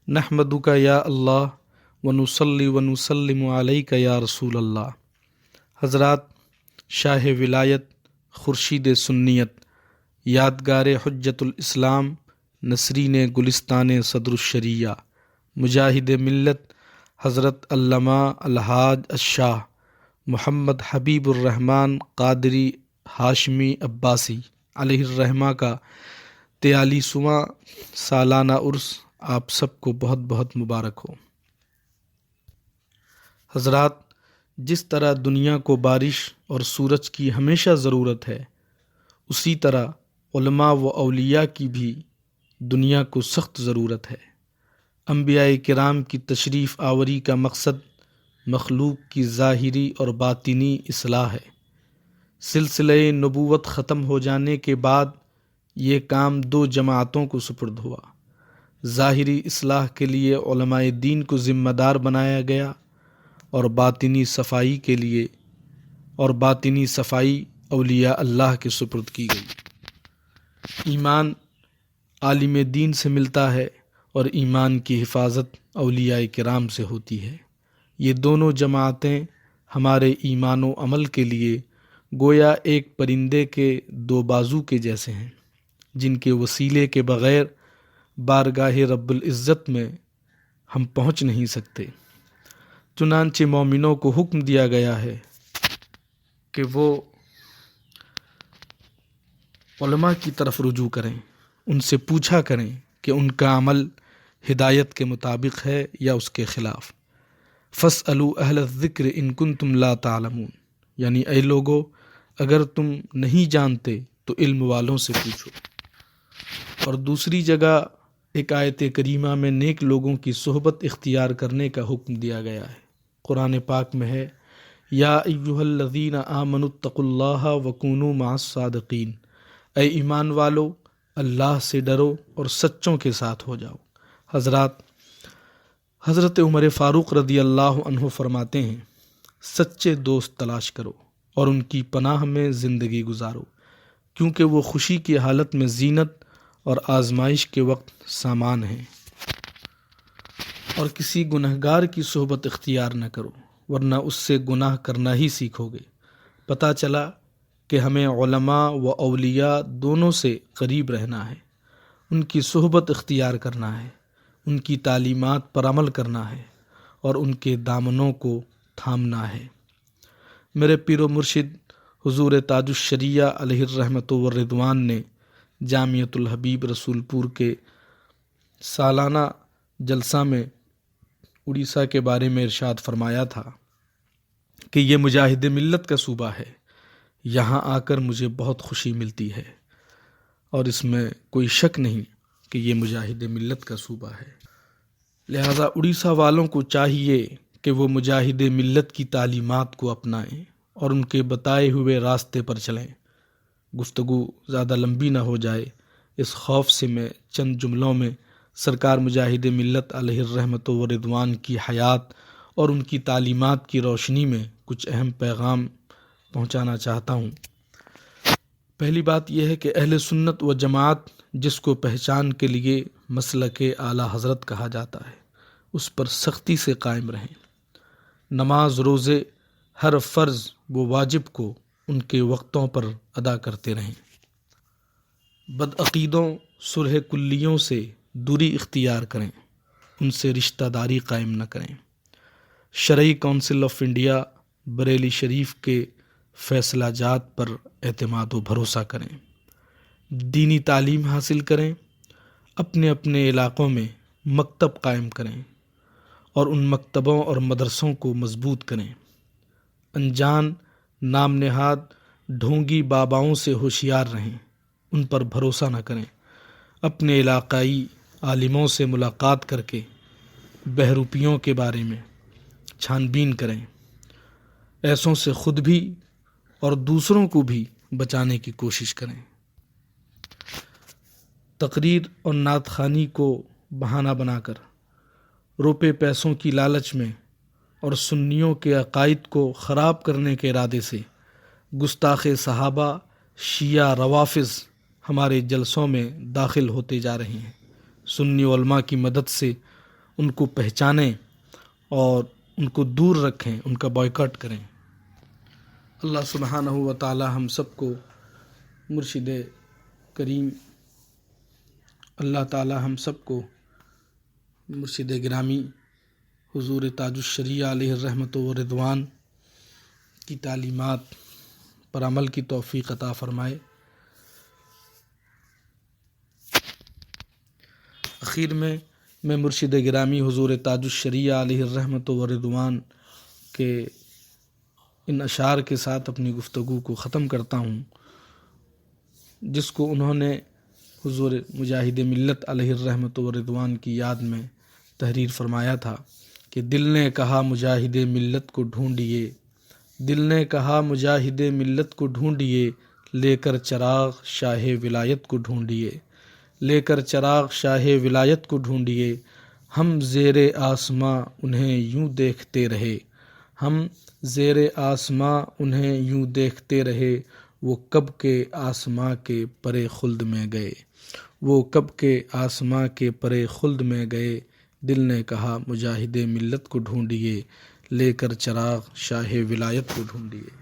نحمدک یا اللہ ونصلی ونسلم علیک یا رسول اللہ۔ حضرات، شاہ ولایت، خورشید سنیت، یادگار حجت الاسلام، نسرین گلستان صدر الشریعہ، مجاہد ملت حضرت علامہ الحاج الشاہ محمد حبیب الرحمن قادری ہاشمی عباسی علیہ الرحمہ کا 43واں سالانہ عرس آپ سب کو بہت بہت مبارک ہو۔ حضرات، جس طرح دنیا کو بارش اور سورج کی ہمیشہ ضرورت ہے، اسی طرح علماء و اولیاء کی بھی دنیا کو سخت ضرورت ہے۔ انبیاء کرام کی تشریف آوری کا مقصد مخلوق کی ظاہری اور باطنی اصلاح ہے۔ سلسلہ نبوت ختم ہو جانے کے بعد یہ کام 2 جماعتوں کو سپرد ہوا۔ ظاہری اصلاح کے لیے علماء دین کو ذمہ دار بنایا گیا اور باطنی صفائی اولیاء اللہ کے سپرد کی گئی۔ ایمان عالم دین سے ملتا ہے اور ایمان کی حفاظت اولیاء کرام سے ہوتی ہے۔ یہ دونوں جماعتیں ہمارے ایمان و عمل کے لیے گویا ایک پرندے کے 2 بازو کے جیسے ہیں، جن کے وسیلے کے بغیر بارگاہ رب العزت میں ہم پہنچ نہیں سکتے۔ چنانچہ مومنوں کو حکم دیا گیا ہے کہ وہ علماء کی طرف رجوع کریں، ان سے پوچھا کریں کہ ان کا عمل ہدایت کے مطابق ہے یا اس کے خلاف۔ فاسألوا اہل الذکر ان کنتم لا تعلمون، یعنی اے لوگو، اگر تم نہیں جانتے تو علم والوں سے پوچھو۔ اور دوسری جگہ ایک آیت کریمہ میں نیک لوگوں کی صحبت اختیار کرنے کا حکم دیا گیا ہے۔ قرآن پاک میں ہے، یا ایھا الذین آمنوا اتقوا اللہ وکونوا مع الصادقین، اے ایمان والو، اللہ سے ڈرو اور سچوں کے ساتھ ہو جاؤ۔ حضرت عمر فاروق رضی اللہ عنہ فرماتے ہیں، سچے دوست تلاش کرو اور ان کی پناہ میں زندگی گزارو، کیونکہ وہ خوشی کی حالت میں زینت اور آزمائش کے وقت سامان ہیں۔ اور کسی گنہگار کی صحبت اختیار نہ کرو، ورنہ اس سے گناہ کرنا ہی سیکھو گے۔ پتہ چلا کہ ہمیں علماء و اولیاء دونوں سے قریب رہنا ہے، ان کی صحبت اختیار کرنا ہے، ان کی تعلیمات پر عمل کرنا ہے اور ان کے دامنوں کو تھامنا ہے۔ میرے پیر و مرشد حضور تاج الشریعہ علیہ الرحمۃ والرضوان نے جامعۃ الحبیب رسول پور کے سالانہ جلسہ میں اڑیسہ کے بارے میں ارشاد فرمایا تھا کہ یہ مجاہد ملت کا صوبہ ہے، یہاں آ کر مجھے بہت خوشی ملتی ہے، اور اس میں کوئی شک نہیں کہ یہ مجاہد ملت کا صوبہ ہے۔ لہذا اڑیسہ والوں کو چاہیے کہ وہ مجاہد ملت کی تعلیمات کو اپنائیں اور ان کے بتائے ہوئے راستے پر چلیں۔ گفتگو زیادہ لمبی نہ ہو جائے، اس خوف سے میں چند جملوں میں سرکار مجاہد ملت علیہ الرحمۃ والرضوان کی حیات اور ان کی تعلیمات کی روشنی میں کچھ اہم پیغام پہنچانا چاہتا ہوں۔ پہلی بات یہ ہے کہ اہل سنت و جماعت جس کو پہچان کے لیے مسلک اعلیٰ حضرت کہا جاتا ہے، اس پر سختی سے قائم رہیں۔ نماز، روزے، ہر فرض و واجب کو ان کے وقتوں پر ادا کرتے رہیں۔ بدعقیدوں، صلح کلیوں سے دوری اختیار کریں، ان سے رشتہ داری قائم نہ کریں۔ شرعی کونسل آف انڈیا بریلی شریف کے فیصلہ جات پر اعتماد و بھروسہ کریں۔ دینی تعلیم حاصل کریں، اپنے اپنے علاقوں میں مکتب قائم کریں اور ان مکتبوں اور مدرسوں کو مضبوط کریں۔ انجان، نام نہاد، ڈھونگی باباؤں سے ہوشیار رہیں، ان پر بھروسہ نہ کریں۔ اپنے علاقائی عالموں سے ملاقات کر کے بہروپیوں کے بارے میں چھان بین کریں۔ ایسوں سے خود بھی اور دوسروں کو بھی بچانے کی کوشش کریں۔ تقریر اور نعت خوانی کو بہانہ بنا کر روپے پیسوں کی لالچ میں اور سنیوں کے عقائد کو خراب کرنے کے ارادے سے گستاخ صحابہ، شیعہ روافض ہمارے جلسوں میں داخل ہوتے جا رہے ہیں۔ سنی علماء کی مدد سے ان کو پہچانیں اور ان کو دور رکھیں، ان کا بائیکاٹ کریں۔ اللہ سبحانہ و تعالی ہم سب کو مرشد کریم، اللہ تعالی ہم سب کو مرشد گرامی حضور تاج الشریعہ علیہ الرحمۃ و رضوان کی تعلیمات پر عمل کی توفیق عطا فرمائے۔ اخیر میں مرشد گرامی حضور تاج الشریعہ علیہ الرحمۃ و رضوان کے ان اشعار کے ساتھ اپنی گفتگو کو ختم کرتا ہوں، جس کو انہوں نے حضور مجاہد ملت علیہ الرحمۃ و رضوان کی یاد میں تحریر فرمایا تھا کہ دل نے کہا مجاہد ملت کو ڈھونڈیے، دل نے کہا مجاہد ملت کو ڈھونڈیے، لے کر چراغ شاہ ولایت کو ڈھونڈیے، لے کر چراغ شاہ ولایت کو ڈھونڈیے، ہم زیر آسماں انہیں یوں دیکھتے رہے، ہم زیر آسماں انہیں یوں دیکھتے رہے، وہ کب کے آسماں کے پرے خلد میں گئے، وہ کب کے آسماں کے پرے خلد میں گئے، دل نے کہا مجاہد ملت کو ڈھونڈیے، لے کر چراغ شاہ ولایت کو ڈھونڈیے۔